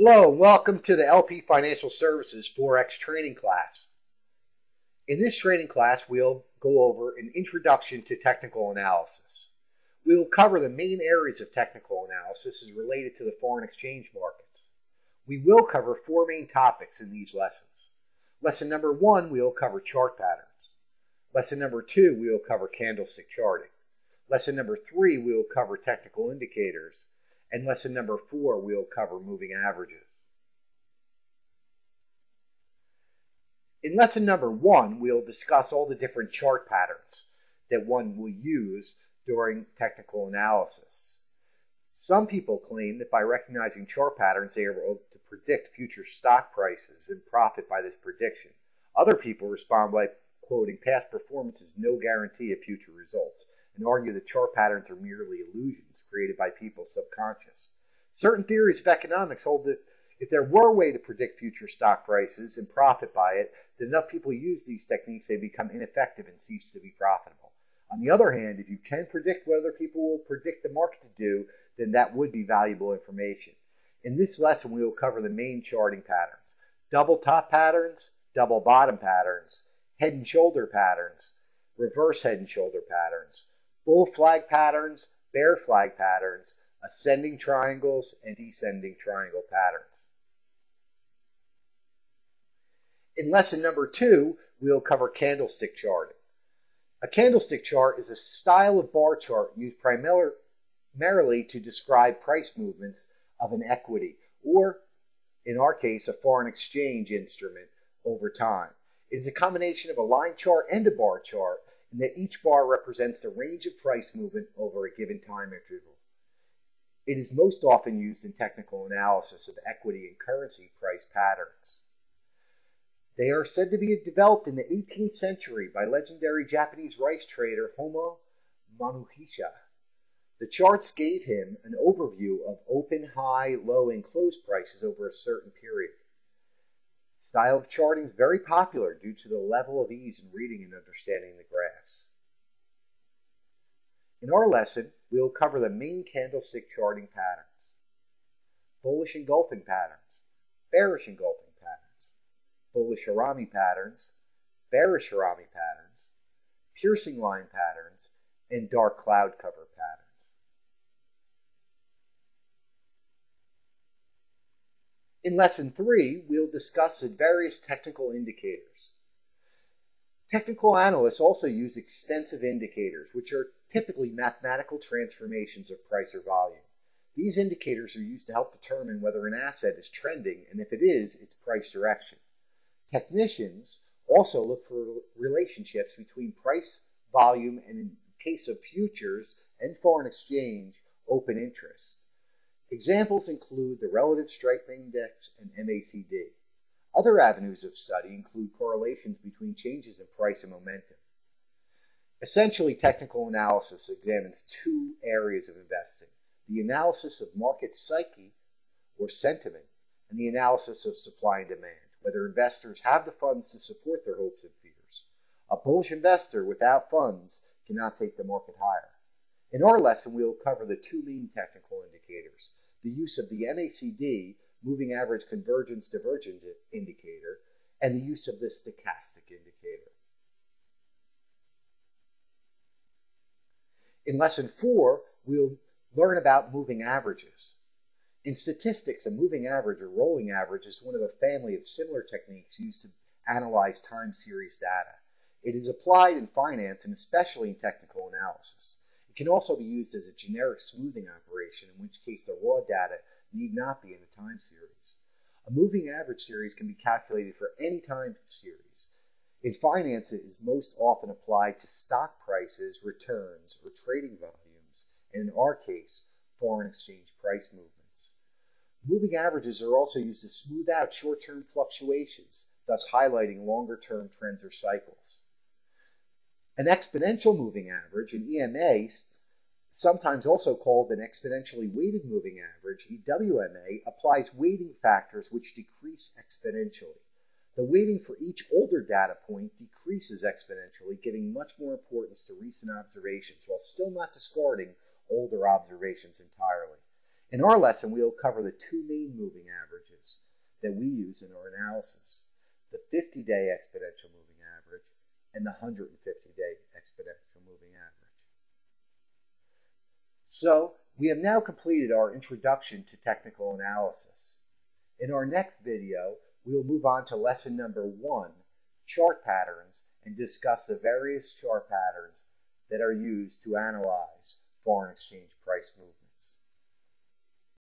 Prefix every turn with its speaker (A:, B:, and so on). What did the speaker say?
A: Hello and welcome to the LP Financial Services Forex training class. In this training class, we'll go over an introduction to technical analysis. We will cover the main areas of technical analysis as related to the foreign exchange markets. We will cover four main topics in these lessons. Lesson number 1, we will cover chart patterns. Lesson number 2, we will cover candlestick charting. Lesson number 3, we will cover technical indicators. And lesson number 4, we'll cover moving averages. In lesson number 1, we'll discuss all the different chart patterns that one will use during technical analysis. Some people claim that by recognizing chart patterns, they are able to predict future stock prices and profit by this prediction. Other people respond by quoting past performance is no guarantee of future results, and argue that chart patterns are merely illusions created by people's subconscious. Certain theories of economics hold that if there were a way to predict future stock prices and profit by it, that enough people use these techniques, they become ineffective and cease to be profitable. On the other hand, if you can predict what other people will predict the market to do, then that would be valuable information. In this lesson, we will cover the main charting patterns: double top patterns, double bottom patterns, head and shoulder patterns, reverse head and shoulder patterns, bull flag patterns, bear flag patterns, ascending triangles, and descending triangle patterns. In lesson number 2, we'll cover candlestick charting. A candlestick chart is a style of bar chart used primarily to describe price movements of an equity, or in our case, a foreign exchange instrument over time. It is a combination of a line chart and a bar chart, in that each bar represents the range of price movement over a given time interval. It is most often used in technical analysis of equity and currency price patterns. They are said to be developed in the 18th century by legendary Japanese rice trader Homo Manuhisha. The charts gave him an overview of open, high, low, and close prices over a certain period. The style of charting is very popular due to the level of ease in reading and understanding the graphs. In our lesson, we will cover the main candlestick charting patterns: bullish engulfing patterns, bearish engulfing patterns, bullish harami patterns, bearish harami patterns, piercing line patterns, and dark cloud cover patterns. In lesson 3, we'll discuss the various technical indicators. Technical analysts also use extensive indicators, which are typically mathematical transformations of price or volume. These indicators are used to help determine whether an asset is trending, and if it is, its price direction. Technicians also look for relationships between price, volume, and in the case of futures and foreign exchange, open interest. Examples include the Relative Strength Index and MACD. Other avenues of study include correlations between changes in price and momentum. Essentially, technical analysis examines two areas of investing: the analysis of market psyche or sentiment, and the analysis of supply and demand, whether investors have the funds to support their hopes and fears. A bullish investor without funds cannot take the market higher. In our lesson, we will cover the two main technical indicators: the use of the MACD, moving average convergence divergence indicator, and the use of the stochastic indicator. In lesson 4, we'll learn about moving averages. In statistics, a moving average or rolling average is one of a family of similar techniques used to analyze time series data. It is applied in finance and especially in technical analysis. It can also be used as a generic smoothing operation, in which case the raw data need not be in a time series. A moving average series can be calculated for any time series. In finance, it is most often applied to stock prices, returns, or trading volumes, and in our case, foreign exchange price movements. Moving averages are also used to smooth out short-term fluctuations, thus highlighting longer-term trends or cycles. An exponential moving average, an EMA, sometimes also called an exponentially weighted moving average, EWMA, applies weighting factors which decrease exponentially. The weighting for each older data point decreases exponentially, giving much more importance to recent observations while still not discarding older observations entirely. In our lesson, we'll cover the two main moving averages that we use in our analysis, the 50-day exponential moving average and the 150-day exponential moving average. So, we have now completed our introduction to technical analysis. In our next video, we will move on to lesson number 1, chart patterns, and discuss the various chart patterns that are used to analyze foreign exchange price movements.